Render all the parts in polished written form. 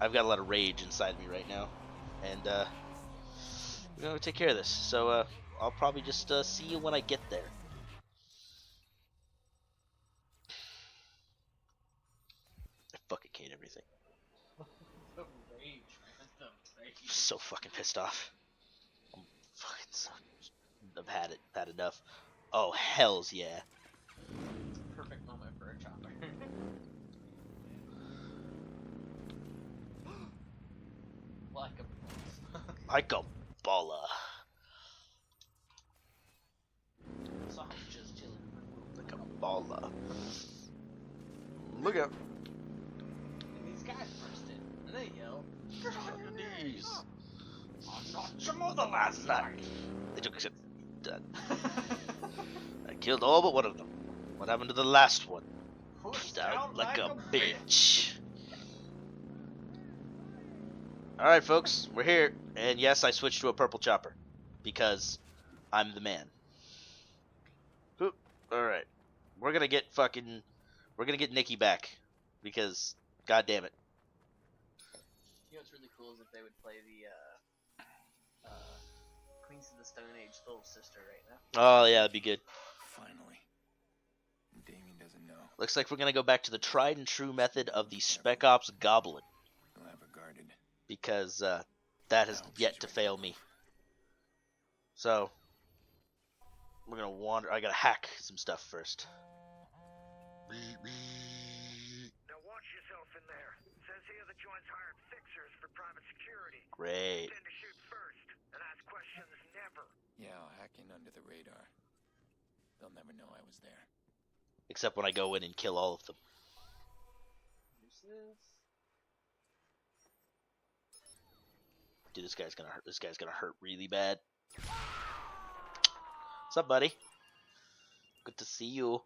I've got a lot of rage inside me right now, and we're gonna take care of this. So I'll probably just see you when I get there. I fucking hate everything. The rage, man. The rage. I'm so fucking pissed off. I'm fucking so. I've had it. Had enough. Oh hells yeah. Perfect moment for a chopper. Like a Like a baller. sausage just chilling. Like a baller. Look out. And these guys burst in, and they yell, Get on your knees. I'm not your mother last night. They took it. Done. I killed all but one of them. What happened to the last one? Pushed Down down like a bitch. bitch. Alright, folks, we're here. And yes, I switched to a purple chopper. Because I'm the man. Alright. We're gonna get Nikki back. Because, god damn it. You know what's really cool is if they would play the Queens of the Stone Age little sister right now. Oh, yeah, that'd be good. Finally. Damien doesn't know. Looks like we're gonna go back to the tried and true method of the Spec Ops Goblin. He'll have her guarded. Because, that has yet to fail me. So, we're gonna wander. I gotta hack some stuff first. Now watch yourself in there. Says here the joint's hired fixers for private security. Great. Tend to shoot first and ask questions never. Yeah, I'll hack in under the radar. They'll never know I was there. Except when I go in and kill all of them. Dude, this guy's gonna hurt. This guy's gonna hurt really bad. What's up, buddy? Good to see you.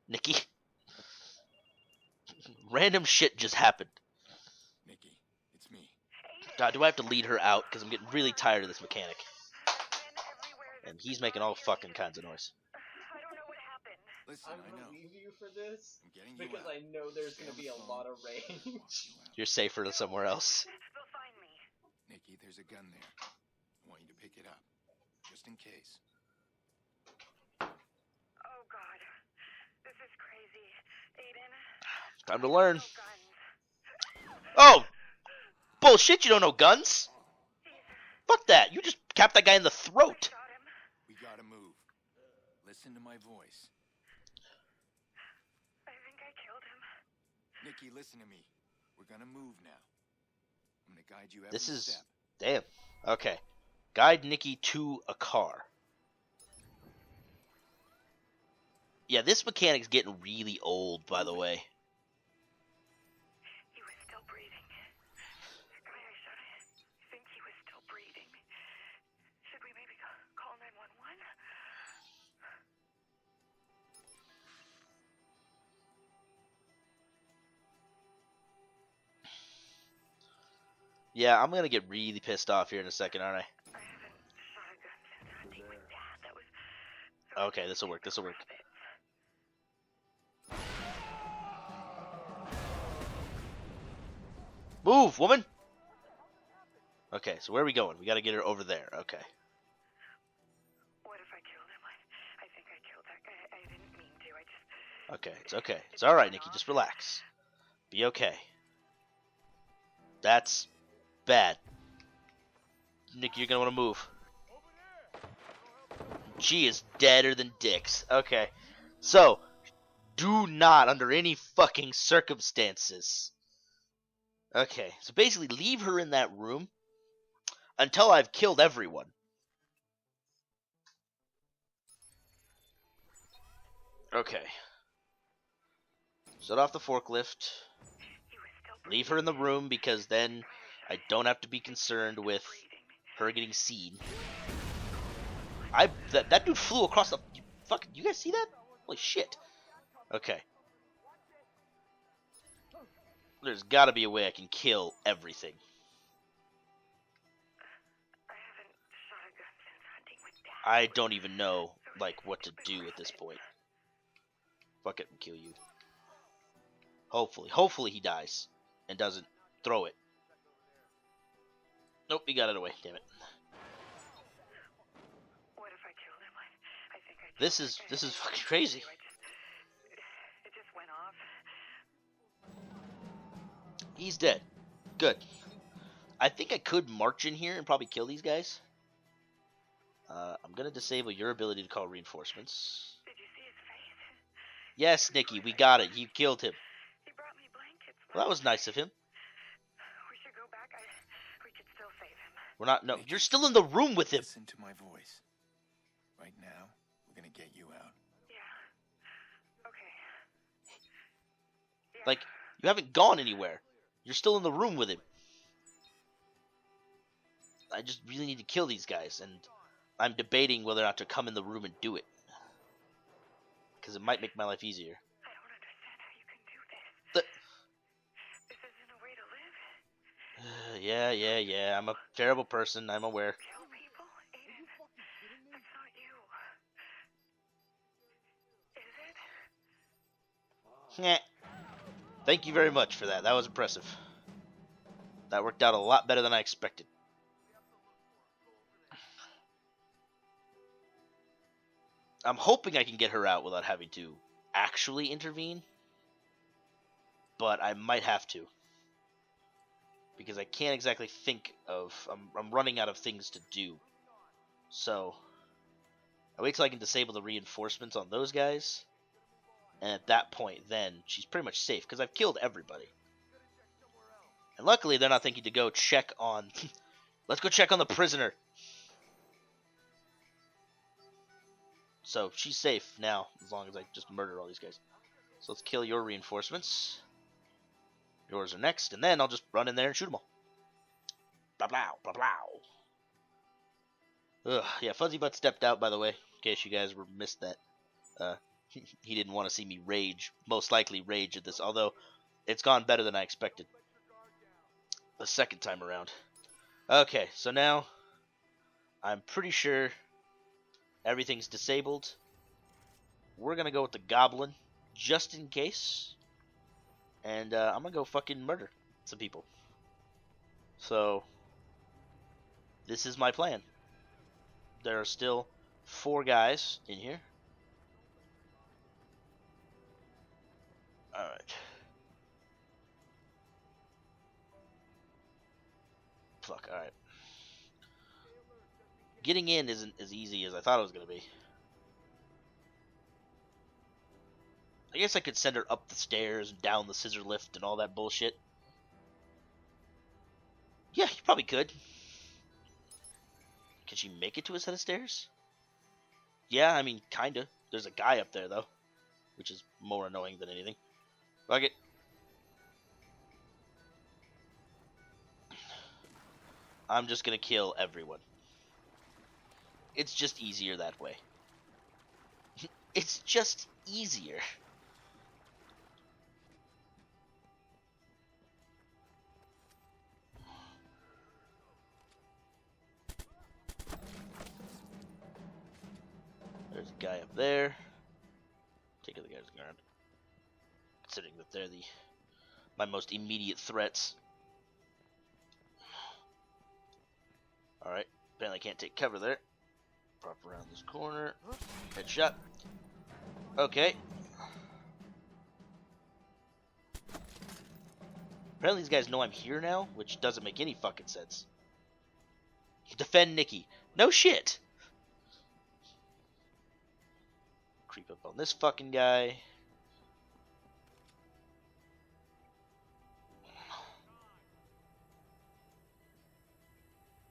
Nikki. Random shit just happened. Nikki, it's me. God, do I have to lead her out? Because I'm getting really tired of this mechanic. And he's making all fucking kinds of noise. I don't know what happened. Listen, I'm I gonna know. leave you for this I'm getting you because out. I know there's Stay gonna on be the a phone. lot of rage. Want you out. You're safer somewhere else. They'll find me. Nikki, there's a gun there. I want you to pick it up. Just in case. Oh God, this is crazy. Aiden. Time to learn. No guns. Oh! Bullshit, you don't know guns! Fuck that, you just capped that guy in the throat! Shot him. We gotta move. Listen to my voice. I think I killed him. Nikki, listen to me. We're gonna move now. I'm gonna guide you every This is... step. Damn. Okay. Guide Nikki to a car. Yeah, this mechanic's getting really old, by the way. He was still breathing. The guy I shot, I think he was still breathing. Should we maybe call 911? Yeah, I'm gonna get really pissed off here in a second, aren't I? I haven't shot a gun since hunting with Dad. That was Okay, this'll work, this'll work. Move, woman! Okay, so where are we going? We gotta get her over there, okay. What if I killed him? I think I killed that guy. I didn't mean to. I just... Okay, it's okay. It's alright, Nikki, just relax. Be okay. That's bad. Nikki, you're gonna wanna move. She is deader than dicks. Okay. So, do not, under any fucking circumstances. Okay, so basically leave her in that room until I've killed everyone. Okay. Shut off the forklift. He was still Leave her in the room because then I don't have to be concerned with breathing. her getting seen. That dude flew across the fucking. You guys see that? Holy shit. Okay. There's got to be a way I can kill everything. I haven't shot a gun since hunting with Dad. I don't even know like what to do at this point. Fuck it and kill you. Hopefully he dies and doesn't throw it. Nope, he got it away. Damn it. What if I killed him? I think I This is fucking crazy. It just went off. He's dead. Good. I think I could march in here and probably kill these guys. I'm gonna disable your ability to call reinforcements. Did you see his face? Yes, Nikki, we got it. You killed him. He brought me blankets. Well, that was nice of him. We should go back. We could still save him. We're not. No, you're still in the room with him. Listen to my voice. Right now, we're gonna get you out. Yeah. Okay. Yeah. Like, you haven't gone anywhere. You're still in the room with him. I just really need to kill these guys, and I'm debating whether or not to come in the room and do it. Because it might make my life easier. I don't understand how you can do this. The- This isn't a way to live. Yeah. I'm a terrible person. I'm aware. Kill people, Aiden. That's not you. Is it? Heh. Thank you very much for that. That was impressive. That worked out a lot better than I expected. I'm hoping I can get her out without having to actually intervene. But I might have to. Because I can't exactly think of... I'm running out of things to do. So, I wait till I can disable the reinforcements on those guys. And at that point, then, she's pretty much safe. Because I've killed everybody. And luckily, they're not thinking to go check on... Let's go check on the prisoner. So, she's safe now, as long as I just murder all these guys. So let's kill your reinforcements. Yours are next, and then I'll just run in there and shoot them all. Blah, blah, blah, blah. Ugh, yeah, Fuzzy Butt stepped out, by the way, in case you guys missed that. He didn't want to see me rage, most likely rage at this, although it's gone better than I expected. The second time around. Okay, so now I'm pretty sure everything's disabled. We're going to go with the Goblin, just in case. And I'm going to go fucking murder some people. So, this is my plan. There are still 4 guys in here. Alright. Fuck, alright. Getting in isn't as easy as I thought it was going to be. I guess I could send her up the stairs and down the scissor lift and all that bullshit. Yeah, you probably could. Can she make it to a set of stairs? Yeah, I mean, kinda. There's a guy up there, though. Which is more annoying than anything. Fuck it. I'm just gonna kill everyone. It's just easier that way. It's just easier. There's a guy up there. Take the guy's guard. Considering that they're my most immediate threats. Alright, apparently I can't take cover there. Pop around this corner. Headshot. Okay. Apparently these guys know I'm here now, which doesn't make any fucking sense. Defend Nikki. No shit! Creep up on this fucking guy.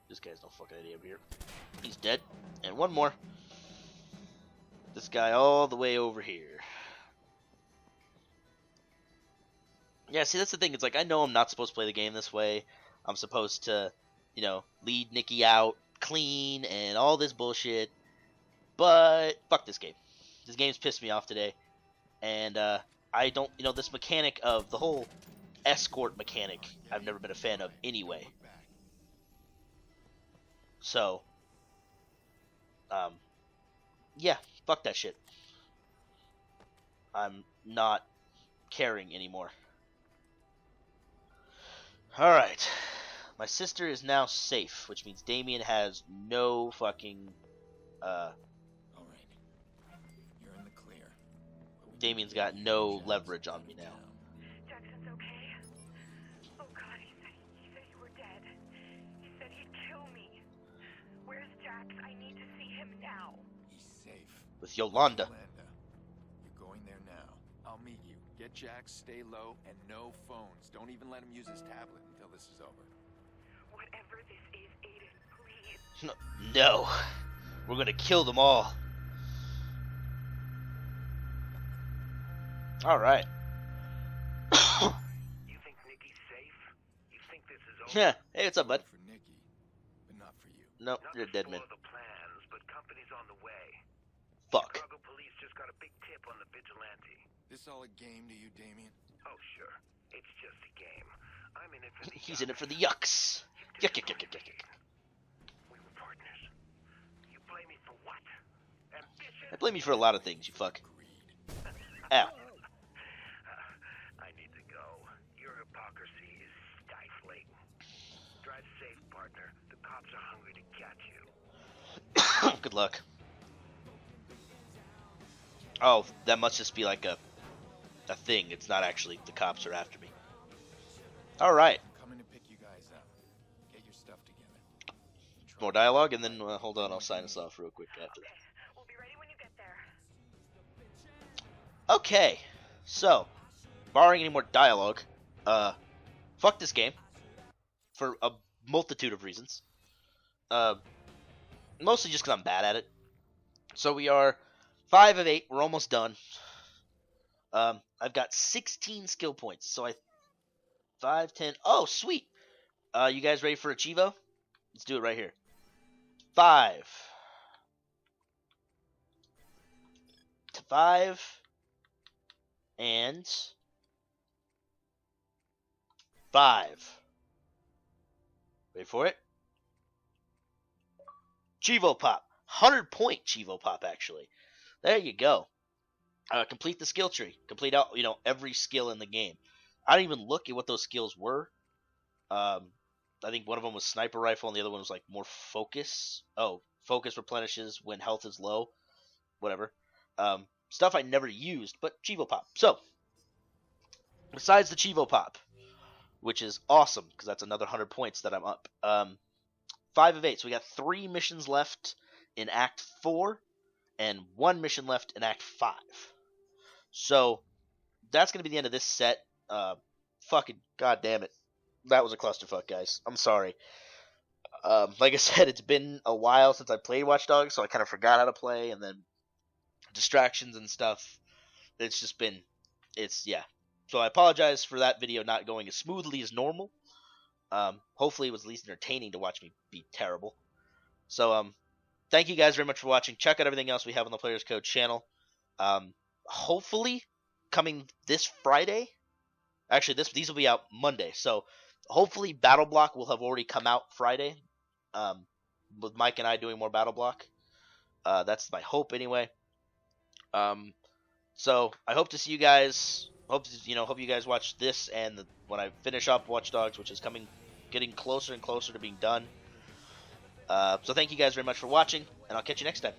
This guy's no fucking idea up here. He's dead. And one more. This guy all the way over here. Yeah, see, that's the thing. It's like, I know I'm not supposed to play the game this way. I'm supposed to, you know, lead Nikki out clean and all this bullshit. But, fuck this game. This game's pissed me off today. And, I don't, you know, this mechanic of the whole escort mechanic, I've never been a fan of anyway. So, yeah, fuck that shit. I'm not caring anymore. Alright. My sister is now safe, which means Damien has no fucking... All right. You're in the clear. But we Damien's need to got get no Jackson leverage on me now. down. Jackson's okay? Oh God, he said you were dead. He said he'd kill me. Where's Jax? I need to see him now. He's safe. With Yolanda. You're going there now. I'll meet you. Get Jax, stay low, and no phones. Don't even let him use his tablet until this is over. Whatever this is, Aiden, please. No. We're gonna kill them all. Alright. You think Nikki's safe? You think this is over? Yeah. Hey, what's up, bud? For Nikki, but not for you. Nope, Not you're a dead man. before the plans, but company's on the way. Fuck. Chicago police just got a big tip on the vigilante. This all a game to you, Damien? Oh, sure. It's just a game. I'm in it for the He's in it for the yucks. Yuck, yuck, yuck, yuck, yuck, yuck. We were partners. You blame me for what? Ambition? I blame you for a lot of things, you fuck. Greed. Ow. I need to go. Your hypocrisy is stifling. Drive safe, partner. The cops are hungry to catch you. Good luck. Oh, that must just be like a thing. It's not actually the cops are after me. Alright. I'm coming to pick you guys up. Get your stuff together. More dialogue, and then hold on, I'll sign us off real quick after that. We'll be ready when you get there. Okay, so, barring any more dialogue, fuck this game. For a multitude of reasons. Mostly just because I'm bad at it. So we are 5 of 8, we're almost done. I've got 16 skill points, so 5, 10, oh, sweet! You guys ready for a Chivo? Let's do it right here. 5. 5. And 5. Wait for it. Chivo Pop. 100-point Chivo Pop, actually. There you go. Complete the skill tree. Complete out, every skill in the game. I didn't even look at what those skills were. I think one of them was sniper rifle, and the other one was like more focus. Oh, focus replenishes when health is low. Whatever. Stuff I never used, but Chivo Pop. So, besides the Chivo Pop, which is awesome, because that's another 100 points that I'm up. 5 of 8, so we got 3 missions left in Act 4, and 1 mission left in Act 5. So, that's going to be the end of this set. Fucking goddamn it. That was a clusterfuck, guys. I'm sorry. Like I said, it's been a while since I played Watch Dogs, so I kind of forgot how to play, and then distractions and stuff. It's just been, yeah. So I apologize for that video not going as smoothly as normal. Hopefully it was at least entertaining to watch me be terrible. So, thank you guys very much for watching. Check out everything else we have on the Players Code channel. Hopefully, coming this Friday. Actually, these will be out Monday. So, hopefully Battle Block will have already come out Friday. With Mike and I doing more Battle Block. That's my hope anyway. So, I hope to see you guys. Hope you guys watch this and when I finish up Watch Dogs, which is getting closer and closer to being done. So thank you guys very much for watching, and I'll catch you next time.